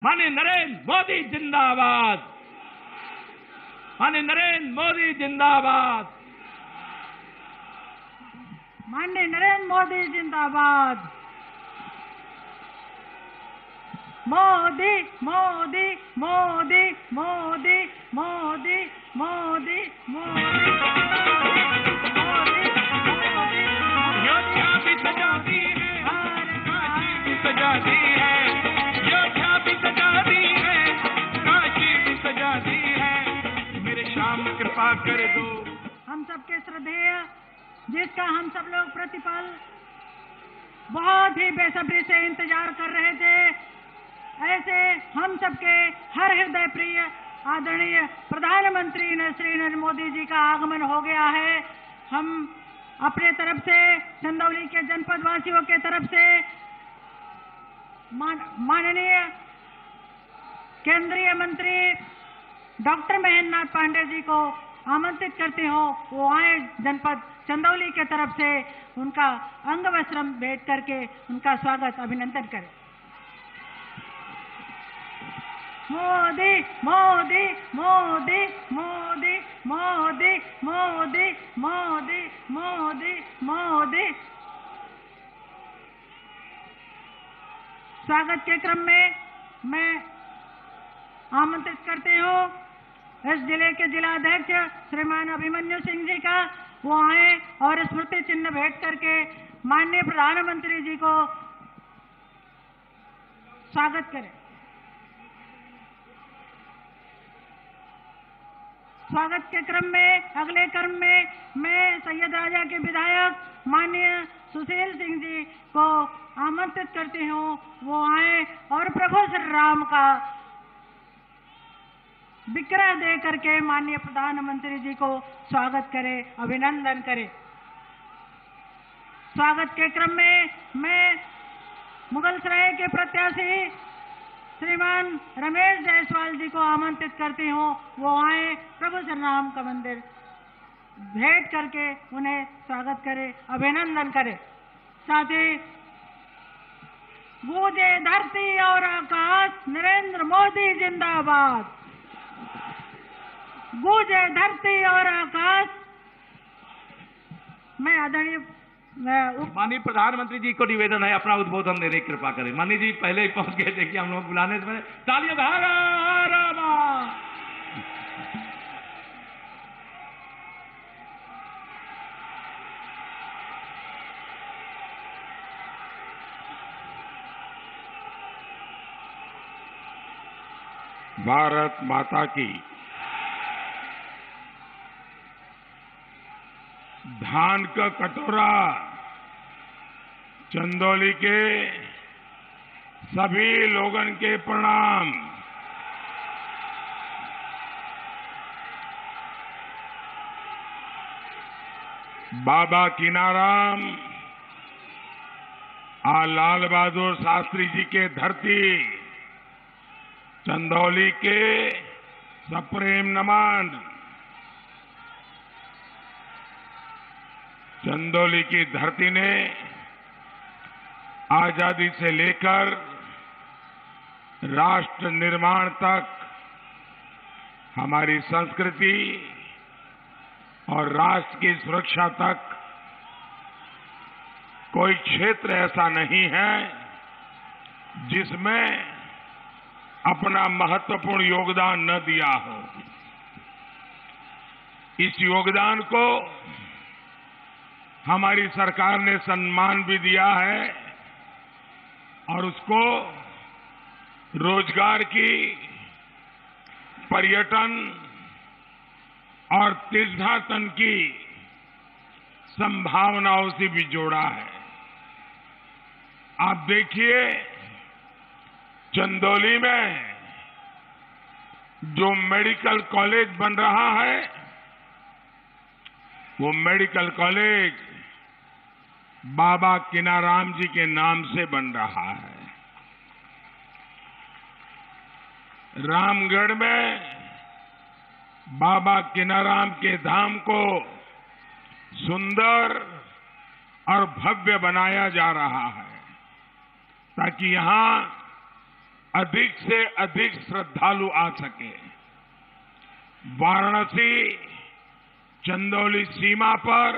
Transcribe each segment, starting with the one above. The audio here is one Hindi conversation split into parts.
माननीय नरेंद्र मोदी जिंदाबाद। माननीय नरेंद्र मोदी जिंदाबाद। माननीय नरेंद्र मोदी जिंदाबाद। मोदी मोदी मोदी मोदी मोदी मोदी मोदी अयोध्या भी सजा दी है, काशी भी सजा दी है। अयोध्या भी सजा दी है, काशी भी सजा दी है। मेरे श्याम कृपा कर दो। हम सबके श्रद्धेय, जिसका हम सब लोग प्रतिपल बहुत ही बेसब्री से इंतजार कर रहे थे, ऐसे हम सबके हर हृदय प्रिय आदरणीय प्रधानमंत्री श्री नरेंद्र मोदी जी का आगमन हो गया है। हम अपने तरफ से, चंदौली के जनपद वासियों के तरफ से माननीय केंद्रीय मंत्री डॉक्टर महेंद्र नाथ पांडे जी को आमंत्रित करती हूँ, वो आए जनपद चंदौली के तरफ से उनका अंग वस्त्र भेंट करके उनका स्वागत अभिनंदन करें। मोदी मोदी मोदी मोदी मोदी मोदी मोदी मोदी मोदी। स्वागत के क्रम में मैं आमंत्रित करती हूँ इस जिले के जिलाध्यक्ष श्रीमान अभिमन्यु सिंह जी का, वो आए और स्मृति चिन्ह भेंट करके माननीय प्रधानमंत्री जी को स्वागत करें। स्वागत के क्रम में अगले क्रम में मैं सैयद राजा के विधायक माननीय सुशील सिंह जी को आमंत्रित करती हूँ, वो आए और प्रभु श्री राम का विग्रह दे करके माननीय प्रधानमंत्री जी को स्वागत करे, अभिनंदन करे। स्वागत के क्रम में मैं मुगलसराय के प्रत्याशी श्रीमान रमेश जायसवाल जी को आमंत्रित करती हूँ, वो आए प्रभु श्री राम का मंदिर भेंट करके उन्हें स्वागत करे, अभिनंदन करे। साथ ही गूंजे धरती और आकाश, नरेंद्र मोदी जिंदाबाद। गूंजे धरती और आकाश। मैं आदरणीय माननीय प्रधानमंत्री जी को निवेदन है अपना उद्बोधन देने की कृपा करें। माननीय जी पहले ही पहुंच गए थे कि हम लोग बुलाने से पहले तालियां भारत माता की। धान का कटोरा चंदौली के सभी लोगन के प्रणाम। बाबा कीनाराम लाल बहादुर शास्त्री जी के धरती चंदौली के सप्रेम नमन। चंदौली की धरती ने आजादी से लेकर राष्ट्र निर्माण तक हमारी संस्कृति और राष्ट्र की सुरक्षा तक कोई क्षेत्र ऐसा नहीं है जिसमें अपना महत्वपूर्ण योगदान न दिया हो। इस योगदान को हमारी सरकार ने सम्मान भी दिया है और उसको रोजगार की, पर्यटन और तीर्थाटन की संभावनाओं से भी जोड़ा है। आप देखिए चंदौली में जो मेडिकल कॉलेज बन रहा है, वो मेडिकल कॉलेज बाबा कीनाराम जी के नाम से बन रहा है। रामगढ़ में बाबा कीनाराम के धाम को सुंदर और भव्य बनाया जा रहा है ताकि यहां अधिक से अधिक श्रद्धालु आ सके। वाराणसी चंदौली सीमा पर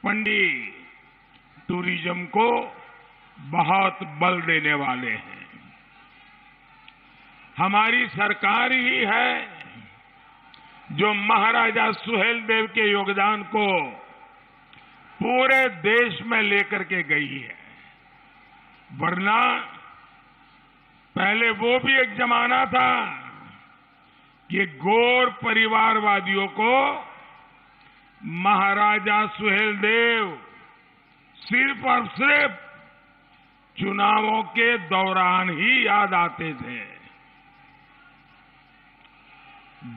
पंडित टूरिज्म को बहुत बल देने वाले हैं। हमारी सरकार ही है जो महाराजा सुहेलदेव के योगदान को पूरे देश में लेकर के गई है। वरना पहले वो भी एक जमाना था कि गोर परिवारवादियों को महाराजा सुहेलदेव सिर्फ और सिर्फ चुनावों के दौरान ही याद आते थे।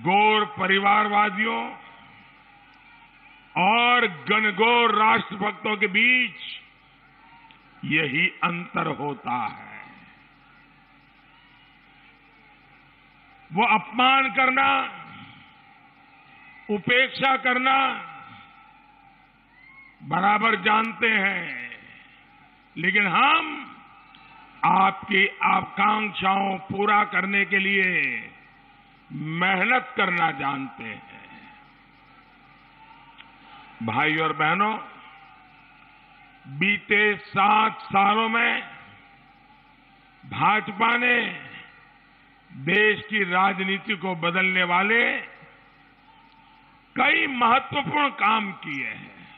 गोर परिवारवादियों और गणगौर राष्ट्रभक्तों के बीच यही अंतर होता है। वो अपमान करना, उपेक्षा करना बराबर जानते हैं, लेकिन हम आपकी आकांक्षाओं पूरा करने के लिए मेहनत करना जानते हैं। भाई और बहनों, बीते 7 सालों में भाजपा ने देश की राजनीति को बदलने वाले कई महत्वपूर्ण काम किए हैं,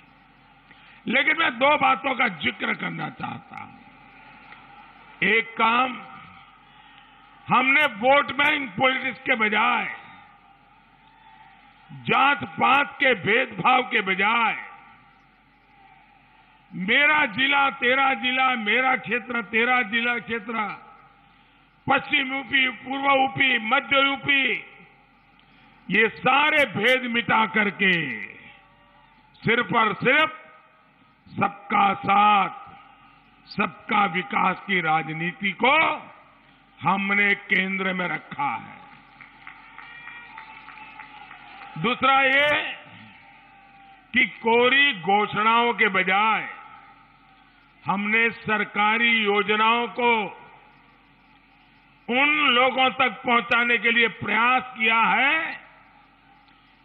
लेकिन मैं 2 बातों का जिक्र करना चाहता हूं। एक काम, हमने वोट बैंक पॉलिटिक्स के बजाय, जात पात के भेदभाव के बजाय मेरा जिला तेरा जिला, मेरा क्षेत्र तेरा जिला क्षेत्र, पश्चिम यूपी, पूर्व यूपी, मध्य यूपी, ये सारे भेद मिटा करके सिर्फ और सिर्फ सबका साथ, सबका विकास की राजनीति को हमने केंद्र में रखा है। दूसरा ये कि कोरी घोषणाओं के बजाय हमने सरकारी योजनाओं को उन लोगों तक पहुंचाने के लिए प्रयास किया है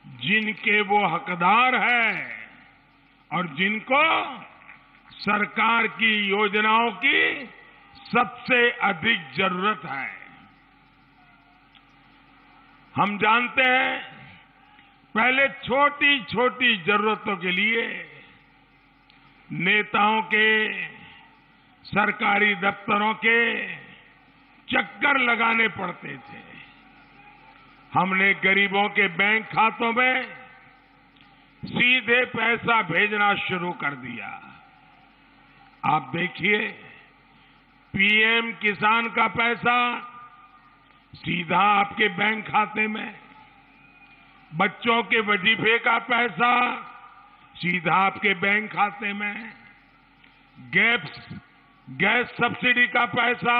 जिनके वो हकदार हैं और जिनको सरकार की योजनाओं की सबसे अधिक जरूरत है। हम जानते हैं, पहले छोटी छोटी जरूरतों के लिए नेताओं के, सरकारी दफ्तरों के चक्कर लगाने पड़ते थे। हमने गरीबों के बैंक खातों में सीधे पैसा भेजना शुरू कर दिया। आप देखिए, पीएम किसान का पैसा सीधा आपके बैंक खाते में, बच्चों के वजीफे का पैसा सीधा आपके बैंक खाते में, गैस सब्सिडी का पैसा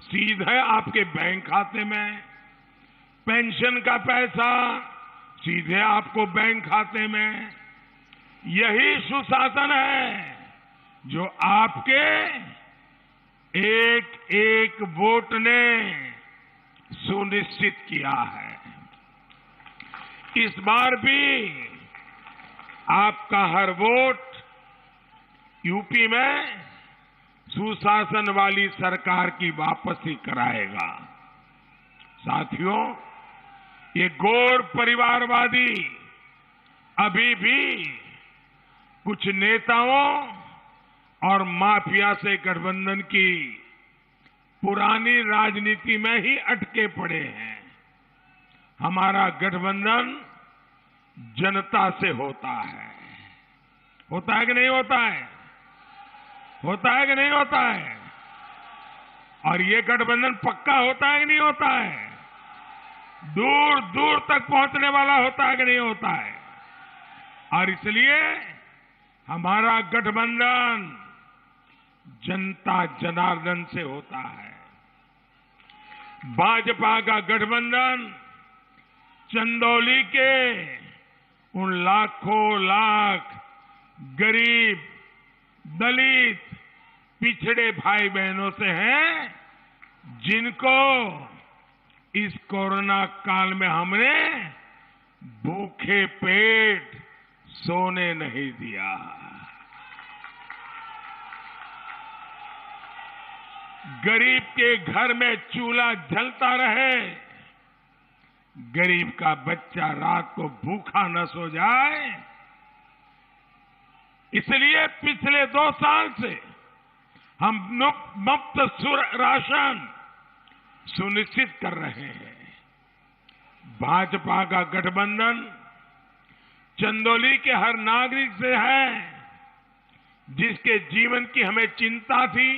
सीधे आपके बैंक खाते में, पेंशन का पैसा सीधे आपको बैंक खाते में। यही सुशासन है जो आपके एक एक वोट ने सुनिश्चित किया है। इस बार भी आपका हर वोट यूपी में सुशासन वाली सरकार की वापसी कराएगा। साथियों, ये गोर परिवारवादी अभी भी कुछ नेताओं और माफिया से गठबंधन की पुरानी राजनीति में ही अटके पड़े हैं। हमारा गठबंधन जनता से होता है। होता है कि नहीं होता है? होता है कि नहीं होता है? और ये गठबंधन पक्का होता है कि नहीं होता है? दूर दूर तक पहुंचने वाला होता है कि नहीं होता है? और इसलिए हमारा गठबंधन जनता जनार्दन से होता है। भाजपा का गठबंधन चंदौली के उन लाखों लाख गरीब, दलित, पिछड़े भाई बहनों से है जिनको इस कोरोना काल में हमने भूखे पेट सोने नहीं दिया। गरीब के घर में चूल्हा जलता रहे, गरीब का बच्चा रात को भूखा न सो जाए, इसलिए पिछले 2 साल से हम मुफ्त राशन सुनिश्चित कर रहे हैं। भाजपा का गठबंधन चंदौली के हर नागरिक से है, जिसके जीवन की हमें चिंता थी,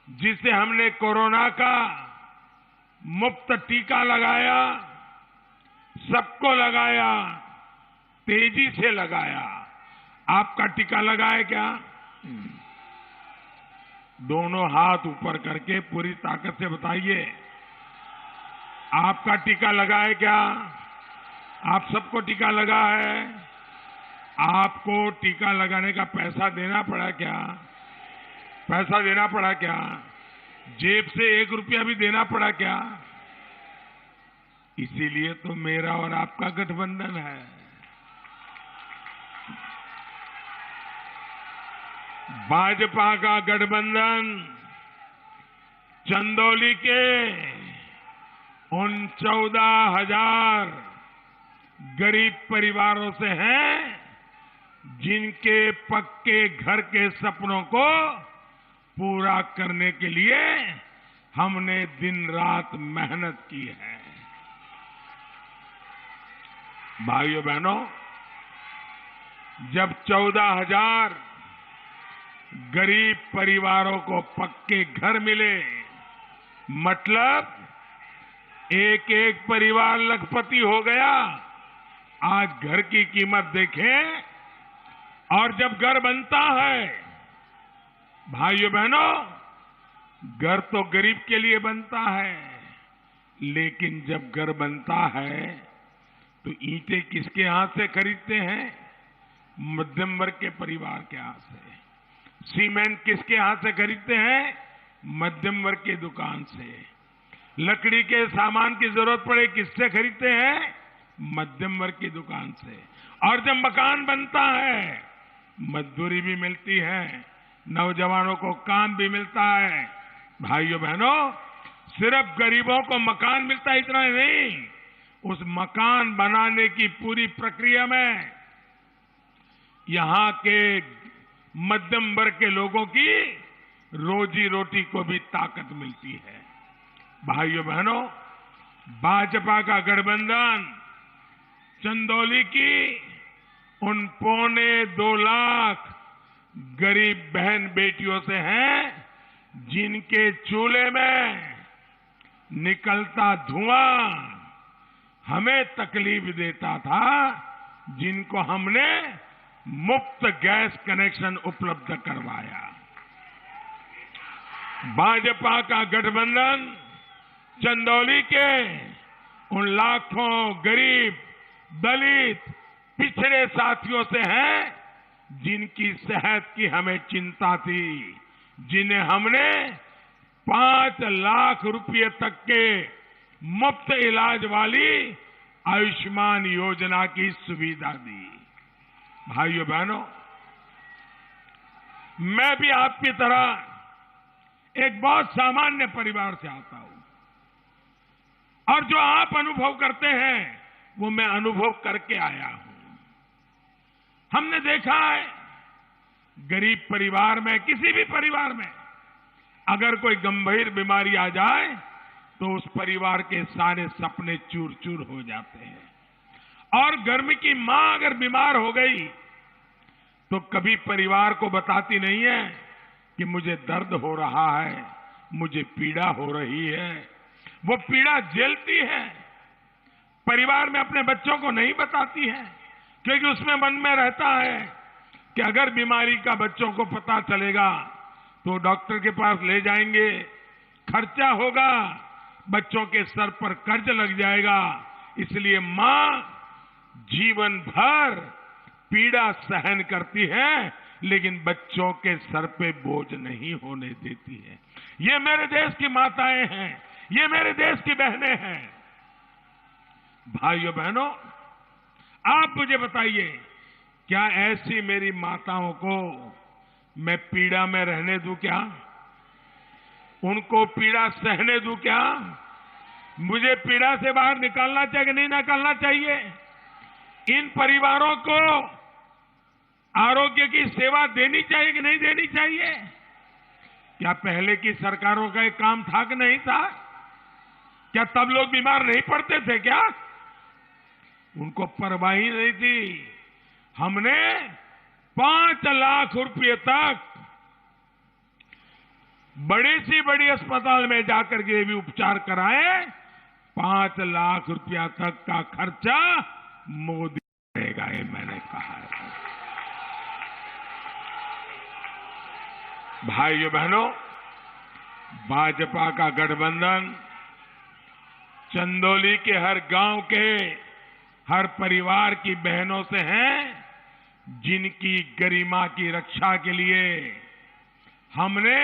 जिसे हमने कोरोना का मुफ्त टीका लगाया, सबको लगाया, तेजी से लगाया। आपका टीका लगाया क्या? दोनों हाथ ऊपर करके पूरी ताकत से बताइए, आपका टीका लगा है क्या? आप सबको टीका लगा है? आपको टीका लगाने का पैसा देना पड़ा क्या? पैसा देना पड़ा क्या? जेब से 1 रुपया भी देना पड़ा क्या? इसीलिए तो मेरा और आपका गठबंधन है। भाजपा का गठबंधन चंदौली के उन 14,000 गरीब परिवारों से हैं, जिनके पक्के घर के सपनों को पूरा करने के लिए हमने दिन रात मेहनत की है। भाइयों बहनों, जब 14,000 गरीब परिवारों को पक्के घर मिले, मतलब एक एक परिवार लखपति हो गया। आज घर की कीमत देखें, और जब घर बनता है, भाइयों बहनों, घर तो गरीब के लिए बनता है, लेकिन जब घर बनता है तो ईंटें किसके हाथ से खरीदते हैं? मध्यम वर्ग के परिवार के हाथ से। सीमेंट किसके हाथ से खरीदते हैं? मध्यम वर्ग की दुकान से। लकड़ी के सामान की जरूरत पड़े किससे खरीदते हैं? मध्यम वर्ग की दुकान से। और जब मकान बनता है, मजदूरी भी मिलती है, नौजवानों को काम भी मिलता है। भाइयों बहनों, सिर्फ गरीबों को मकान मिलता है इतना ही नहीं, उस मकान बनाने की पूरी प्रक्रिया में यहां के मध्यम वर्ग के लोगों की रोजी रोटी को भी ताकत मिलती है। भाइयों बहनों, भाजपा का गठबंधन चंदौली की उन 2.25 लाख गरीब बहन बेटियों से हैं, जिनके चूल्हे में निकलता धुआं हमें तकलीफ देता था, जिनको हमने मुफ्त गैस कनेक्शन उपलब्ध करवाया। भाजपा का गठबंधन चंदौली के उन लाखों गरीब, दलित, पिछड़े साथियों से हैं, जिनकी सेहत की हमें चिंता थी, जिन्हें हमने 5 लाख रुपए तक के मुफ्त इलाज वाली आयुष्मान योजना की सुविधा दी। भाइयों बहनों, मैं भी आपकी तरह एक बहुत सामान्य परिवार से आता हूं, और जो आप अनुभव करते हैं वो मैं अनुभव करके आया हूं। हमने देखा है, गरीब परिवार में, किसी भी परिवार में अगर कोई गंभीर बीमारी आ जाए तो उस परिवार के सारे सपने चूर चूर हो जाते हैं। और घर में की मां अगर बीमार हो गई तो कभी परिवार को बताती नहीं है कि मुझे दर्द हो रहा है, मुझे पीड़ा हो रही है। वो पीड़ा झेलती है, परिवार में अपने बच्चों को नहीं बताती है, क्योंकि उसमें मन में रहता है कि अगर बीमारी का बच्चों को पता चलेगा तो डॉक्टर के पास ले जाएंगे, खर्चा होगा, बच्चों के सर पर कर्ज लग जाएगा। इसलिए मां जीवन भर पीड़ा सहन करती है, लेकिन बच्चों के सर पे बोझ नहीं होने देती है। ये मेरे देश की माताएं हैं, ये मेरे देश की बहनें हैं। भाइयों बहनों, आप मुझे बताइए, क्या ऐसी मेरी माताओं को मैं पीड़ा में रहने दूं क्या? उनको पीड़ा सहने दूं क्या? मुझे पीड़ा से बाहर निकालना चाहिए कि नहीं निकालना चाहिए? इन परिवारों को आरोग्य की सेवा देनी चाहिए कि नहीं देनी चाहिए? क्या पहले की सरकारों का एक काम था कि नहीं था? क्या तब लोग बीमार नहीं पड़ते थे क्या? उनको परवाह ही नहीं थी। हमने 5 लाख रुपए तक बड़ी सी बड़ी अस्पताल में जाकर के भी उपचार कराए। 5 लाख रुपया तक का खर्चा मोदी करेगा, ये मैंने कहा है। भाइयों बहनों, भाजपा का गठबंधन चंदौली के हर गांव के हर परिवार की बहनों से है, जिनकी गरिमा की रक्षा के लिए हमने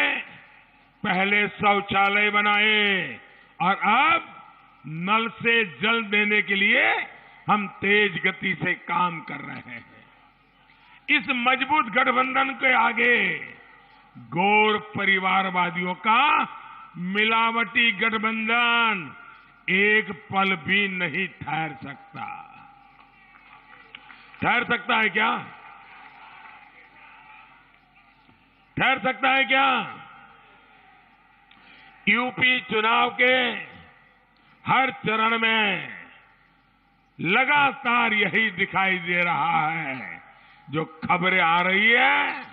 पहले शौचालय बनाए और अब नल से जल देने के लिए हम तेज गति से काम कर रहे हैं। इस मजबूत गठबंधन के आगे गौर परिवारवादियों का मिलावटी गठबंधन एक पल भी नहीं ठहर सकता। ठहर सकता है क्या? ठहर सकता है क्या? यूपी चुनाव के हर चरण में लगातार यही दिखाई दे रहा है। जो खबरें आ रही है,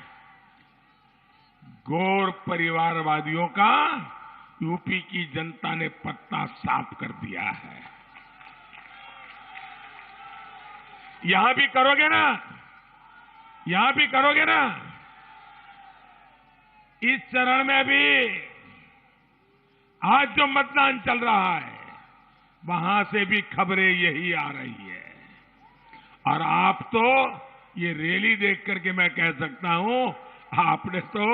गौर परिवारवादियों का यूपी की जनता ने पत्ता साफ कर दिया है। यहां भी करोगे ना? यहां भी करोगे ना? इस चरण में भी आज जो मतदान चल रहा है, वहां से भी खबरें यही आ रही है। और आप तो ये रैली देख करके मैं कह सकता हूं, आपने तो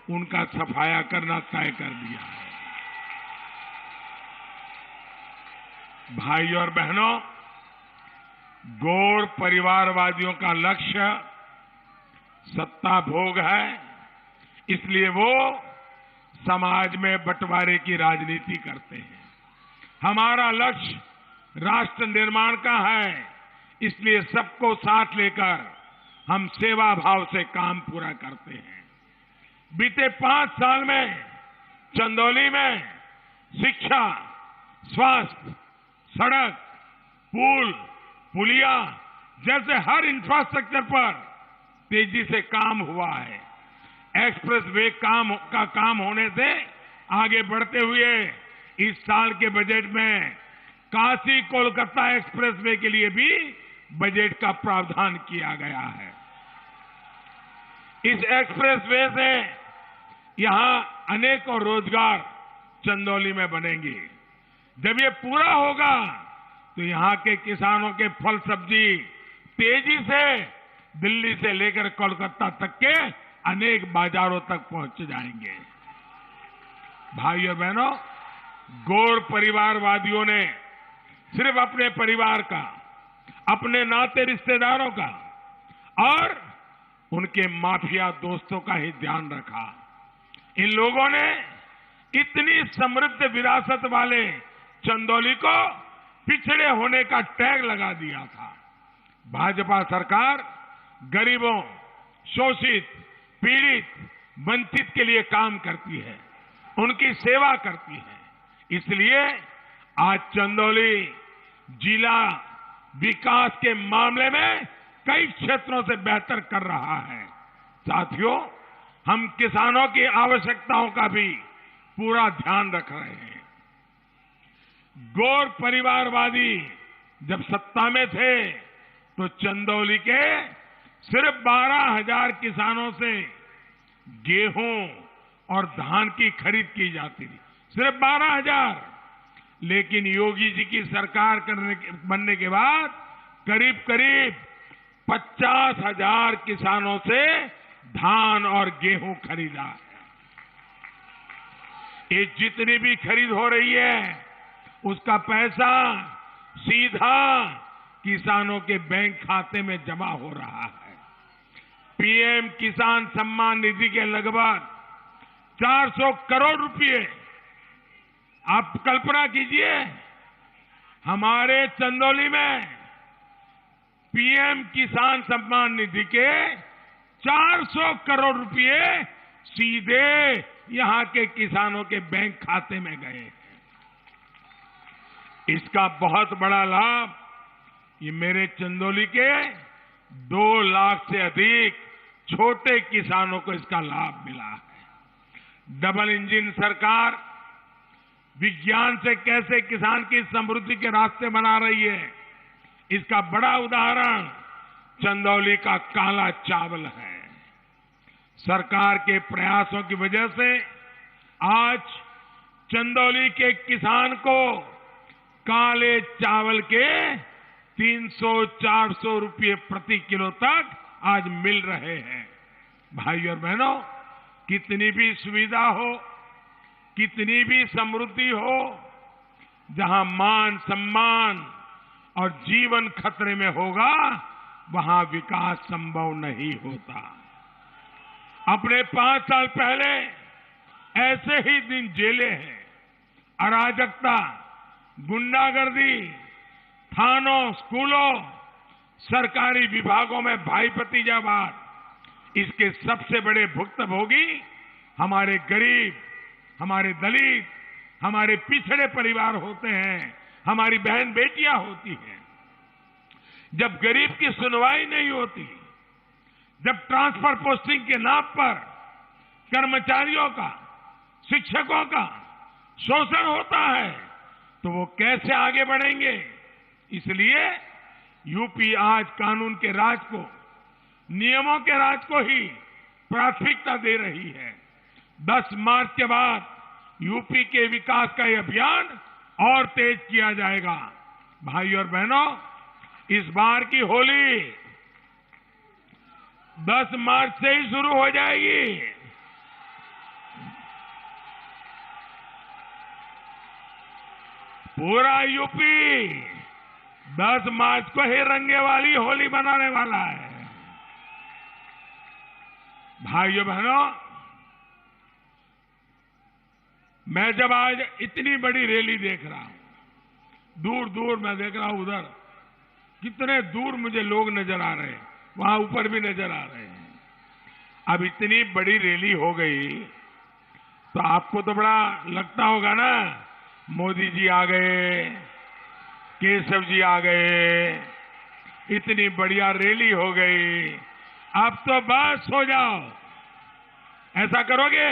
उनका सफाया करना तय कर दिया है। भाइयों और बहनों, गौर परिवारवादियों का लक्ष्य सत्ता भोग है, इसलिए वो समाज में बंटवारे की राजनीति करते हैं। हमारा लक्ष्य राष्ट्र निर्माण का है, इसलिए सबको साथ लेकर हम सेवा भाव से काम पूरा करते हैं। बीते 5 साल में चंदौली में शिक्षा, स्वास्थ्य, सड़क, पुल, पुलिया जैसे हर इंफ्रास्ट्रक्चर पर तेजी से काम हुआ है। एक्सप्रेस वे का काम होने से आगे बढ़ते हुए इस साल के बजट में काशी कोलकाता एक्सप्रेस वे के लिए भी बजट का प्रावधान किया गया है। इस एक्सप्रेस वे से यहां अनेकों रोजगार चंदौली में बनेंगे। जब ये पूरा होगा तो यहां के किसानों के फल सब्जी तेजी से दिल्ली से लेकर कोलकाता तक के अनेक बाजारों तक पहुंच जाएंगे। भाइयों बहनों, गौर परिवारवादियों ने सिर्फ अपने परिवार का, अपने नाते रिश्तेदारों का और उनके माफिया दोस्तों का ही ध्यान रखा। इन लोगों ने इतनी समृद्ध विरासत वाले चंदौली को पिछड़े होने का टैग लगा दिया था। भाजपा सरकार गरीबों, शोषित, पीड़ित, वंचित के लिए काम करती है, उनकी सेवा करती है। इसलिए आज चंदौली जिला विकास के मामले में कई क्षेत्रों से बेहतर कर रहा है। साथियों, हम किसानों की आवश्यकताओं का भी पूरा ध्यान रख रहे हैं। गौर परिवारवादी जब सत्ता में थे तो चंदौली के सिर्फ 12,000 किसानों से गेहूं और धान की खरीद की जाती थी, सिर्फ 12,000। लेकिन योगी जी की सरकार बनने के बाद करीब करीब 50,000 किसानों से धान और गेहूं खरीदा है। ये जितनी भी खरीद हो रही है उसका पैसा सीधा किसानों के बैंक खाते में जमा हो रहा है। पीएम किसान सम्मान निधि के लगभग 400 करोड़ रुपए, आप कल्पना कीजिए, हमारे चंदौली में पीएम किसान सम्मान निधि के 400 करोड़ रुपए सीधे यहां के किसानों के बैंक खाते में गए हैं। इसका बहुत बड़ा लाभ ये मेरे चंदौली के 2 लाख से अधिक छोटे किसानों को इसका लाभ मिला है। डबल इंजन सरकार विज्ञान से कैसे किसान की समृद्धि के रास्ते बना रही है, इसका बड़ा उदाहरण चंदौली का काला चावल है। सरकार के प्रयासों की वजह से आज चंदौली के किसान को काले चावल के 300-400 रुपये प्रति किलो तक आज मिल रहे हैं। भाई और बहनों, कितनी भी सुविधा हो, कितनी भी समृद्धि हो, जहां मान सम्मान और जीवन खतरे में होगा वहां विकास संभव नहीं होता। अपने 5 साल पहले ऐसे ही दिन झेले हैं। अराजकता, गुंडागर्दी, थानों, स्कूलों, सरकारी विभागों में भाई भतीजावाद, इसके सबसे बड़े भुक्तभोगी हमारे गरीब, हमारे दलित, हमारे पिछड़े परिवार होते हैं, हमारी बहन बेटियां होती हैं। जब गरीब की सुनवाई नहीं होती, जब ट्रांसफर पोस्टिंग के नाम पर कर्मचारियों का, शिक्षकों का शोषण होता है, तो वो कैसे आगे बढ़ेंगे? इसलिए यूपी आज कानून के राज को, नियमों के राज को ही प्राथमिकता दे रही है। 10 मार्च के बाद यूपी के विकास का यह अभियान और तेज किया जाएगा। भाई और बहनों, इस बार की होली 10 मार्च से ही शुरू हो जाएगी। पूरा यूपी 10 मार्च को ही रंगे वाली होली मनाने वाला है। भाइयों बहनों, मैं जब आज इतनी बड़ी रैली देख रहा हूं, दूर दूर मैं देख रहा हूं, उधर कितने दूर मुझे लोग नजर आ रहे हैं, वहां ऊपर भी नजर आ रहे हैं। अब इतनी बड़ी रैली हो गई तो आपको तो बड़ा लगता होगा ना, मोदी जी आ गए, केशव जी आ गए, इतनी बढ़िया रैली हो गई, अब तो बस हो जाओ। ऐसा करोगे?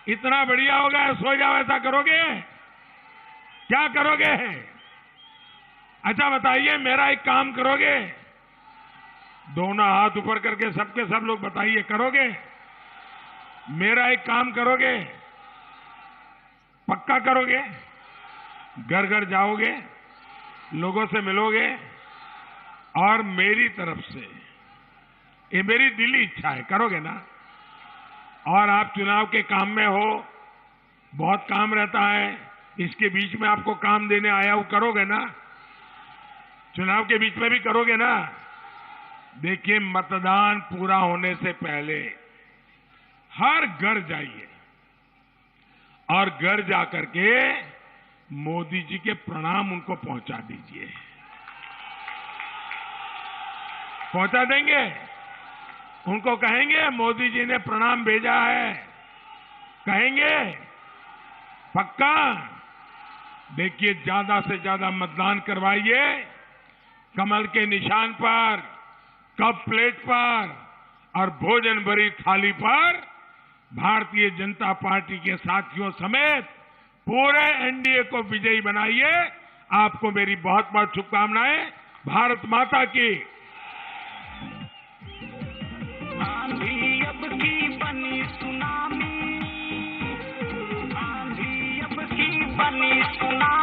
इतना बढ़िया होगा, सो जाओ, ऐसा करोगे? क्या करोगे? अच्छा बताइए, मेरा एक काम करोगे? दोनों हाथ ऊपर करके सबके सब लोग बताइए, करोगे? मेरा एक काम करोगे? पक्का करोगे? घर घर जाओगे, लोगों से मिलोगे, और मेरी तरफ से ये मेरी दिली इच्छा है, करोगे ना? और आप चुनाव के काम में हो, बहुत काम रहता है, इसके बीच में आपको काम देने आया हूं, करोगे ना? चुनाव के बीच में भी करोगे ना? देखिए, मतदान पूरा होने से पहले हर घर जाइए और घर जाकर के मोदी जी के प्रणाम उनको पहुंचा दीजिए। पहुंचा देंगे? उनको कहेंगे मोदी जी ने प्रणाम भेजा है, कहेंगे? पक्का? देखिए, ज्यादा से ज्यादा मतदान करवाइए, कमल के निशान पर, कप प्लेट पर और भोजन भरी थाली पर भारतीय जनता पार्टी के साथियों समेत पूरे एनडीए को विजयी बनाइए। आपको मेरी बहुत बहुत शुभकामनाएं। भारत माता की। आंधी अब की बनी सुनामी, आंधी अब की बनी सुनामी।